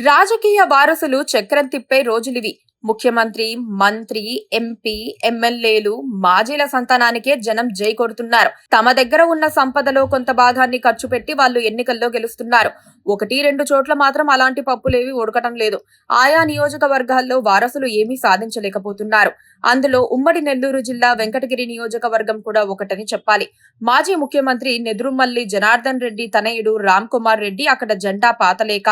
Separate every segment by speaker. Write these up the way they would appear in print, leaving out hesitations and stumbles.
Speaker 1: రాజకీయ వారసులు చక్రం తిప్పే రోజులివి. ముఖ్యమంత్రి, మంత్రి, ఎంపీ, ఎమ్మెల్యేలు, మాజీల సంతానానికే జనం జై కొడుతున్నారు. తమ దగ్గర ఉన్న సంపదలో కొంత భాగాన్ని ఖర్చు పెట్టి వాళ్ళు ఎన్నికల్లో గెలుస్తున్నారు. 1-2 చోట్ల మాత్రం అలాంటి పప్పులేవి ఉడకటం లేదు. ఆయా నియోజకవర్గాల్లో వారసులు ఏమీ సాధించలేకపోతున్నారు. అందులో ఉమ్మడి నెల్లూరు జిల్లా వెంకటగిరి నియోజకవర్గం కూడా ఒకటని చెప్పాలి. మాజీ ముఖ్యమంత్రి నెదురుమల్లి జనార్దన్ రెడ్డి తనయుడు రామ్ కుమార్ రెడ్డి అక్కడ జెండా పాతలేక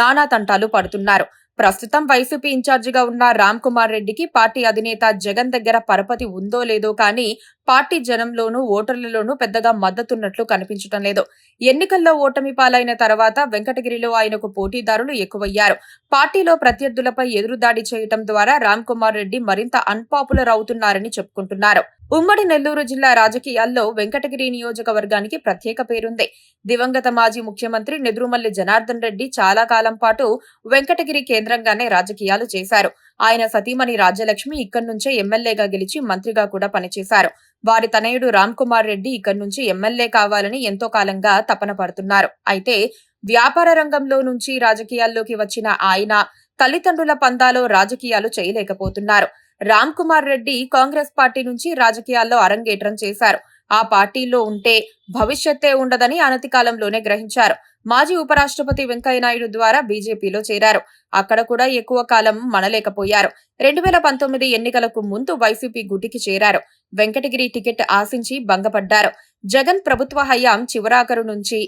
Speaker 1: నానా తంటాలు పడుతున్నారు. ప్రస్తుతం వైసీపీ ఇన్ఛార్జిగా ఉన్న రామ్ కుమార్ రెడ్డికి పార్టీ అధినేత జగన్ దగ్గర పరపతి ఉందో లేదో కానీ పార్టీ జనంలోనూ ఓటర్లలోనూ పెద్దగా మద్దతున్నట్లు కనిపించడం లేదు. ఎన్నికల్లో ఓటమి పాలైన తర్వాత వెంకటగిరిలో ఆయనకు పోటీదారులు ఎక్కువయ్యారు. పార్టీలో ప్రత్యర్థులపై ఎదురుదాడి చేయటం ద్వారా రామ్ కుమార్ రెడ్డి మరింత అన్పాపులర్ అవుతున్నారని చెప్పుకుంటున్నారు. ఉమ్మడి నెల్లూరు జిల్లా రాజకీయాల్లో వెంకటగిరి నియోజకవర్గానికి ప్రత్యేక పేరుంది. దివంగత మాజీ ముఖ్యమంత్రి నెదురుమల్లి జనార్దన్ రెడ్డి చాలా కాలం పాటు వెంకటగిరి కేంద్రంగానే రాజకీయాలు చేశారు. ఆయన సతీమణి రాజ్యలక్ష్మి ఇక్కడి నుంచే ఎమ్మెల్యేగా గెలిచి మంత్రిగా కూడా పనిచేశారు. వారి తనయుడు రామ్ కుమార్ రెడ్డి ఇక్కడి నుంచి ఎమ్మెల్యే కావాలని ఎంతో కాలంగా తపన పడుతున్నారు. అయితే వ్యాపార రంగంలో నుంచి రాజకీయాల్లోకి వచ్చిన ఆయన తల్లిదండ్రుల పందాలో రాజకీయాలు చేయలేకపోతున్నారు. రామ్ కుమార్ రెడ్డి కాంగ్రెస్ పార్టీ నుంచి రాజకీయాల్లో అరంగేట్రం చేశారు. ఆ పార్టీలో ఉంటే భవిష్యత్తే ఉండదని అనతి కాలంలోనే గ్రహించారు. మాజీ ఉపరాష్ట్రపతి వెంకయ్యనాయుడు ద్వారా బీజేపీలో చేరారు. అక్కడ కూడా ఎక్కువ కాలం మనలేకపోయారు. 2019 ఎన్నికలకు ముందు వైసీపీ గుటికి చేరారు. వెంకటగిరి టికెట్ ఆశించి భంగపడ్డారు. జగన్ ప్రభుత్వ హయాం చివరాఖరు నుంచి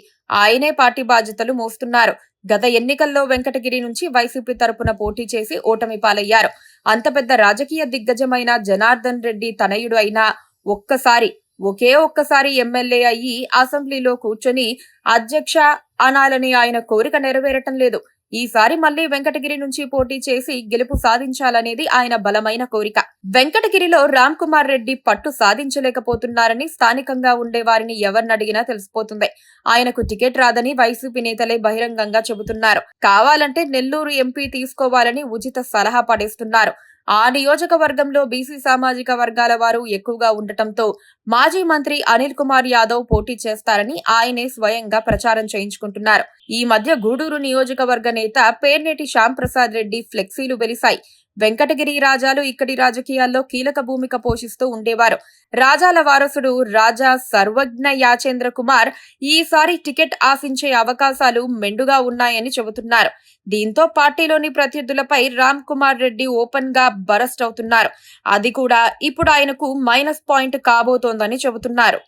Speaker 1: ఆయనే పార్టీ బాధ్యతలు మోస్తున్నారు. గత ఎన్నికల్లో వెంకటగిరి నుంచి వైసీపీ తరపున పోటీ చేసి ఓటమి పాలయ్యారు. అంత పెద్ద రాజకీయ దిగ్గజమైన జనార్దన్ రెడ్డి తనయుడు అయినా ఒకే ఒక్కసారి ఎమ్మెల్యే అయ్యి అసెంబ్లీలో కూర్చొని అధ్యక్ష అనాలని ఆయన కోరిక నెరవేరటం లేదు. ఈసారి మళ్లీ వెంకటగిరి నుంచి పోటీ చేసి గెలుపు సాధించాలనేది ఆయన బలమైన కోరిక. వెంకటగిరిలో రామ్ కుమార్ రెడ్డి పట్టు సాధించలేకపోతున్నారని స్థానికంగా ఉండే వారిని ఎవరినడిగినా తెలిసిపోతుంది. ఆయనకు టికెట్ రాదని వైసీపీ నేతలే బహిరంగంగా చెబుతున్నారు. కావాలంటే నెల్లూరు ఎంపీ తీసుకోవాలని ఉచిత సలహా పడేస్తున్నారు. ఆ నియోజకవర్గంలో బీసీ సామాజిక వర్గాల వారు ఎక్కువగా ఉండటంతో మాజీ మంత్రి అనిల్ కుమార్ యాదవ్ పోటీ చేస్తారని ఆయనే స్వయంగా ప్రచారం చేయించుకుంటున్నారు. ఈ మధ్య గూడూరు నియోజకవర్గ నేత పేర్నేటి శ్యామ్ ప్రసాద్ రెడ్డి ఫ్లెక్సీలు వెలిశాయి. వెంకటగిరి రాజాలు ఇక్కడి రాజకీయాల్లో కీలక భూమిక పోషిస్తూ ఉండేవారు. రాజాల వారసుడు రాజా సర్వజ్ఞ యాచేంద్ర కుమార్ ఈసారి టికెట్ ఆశించే అవకాశాలు మెండుగా ఉన్నాయని చెబుతున్నారు. దీంతో పార్టీలోని ప్రత్యర్థులపై రామ్ కుమార్ రెడ్డి ఓపెన్ గా బరస్ట్ అవుతున్నారు. అది కూడా ఇప్పుడు ఆయనకు మైనస్ పాయింట్ కాబోతోందని చెబుతున్నారు.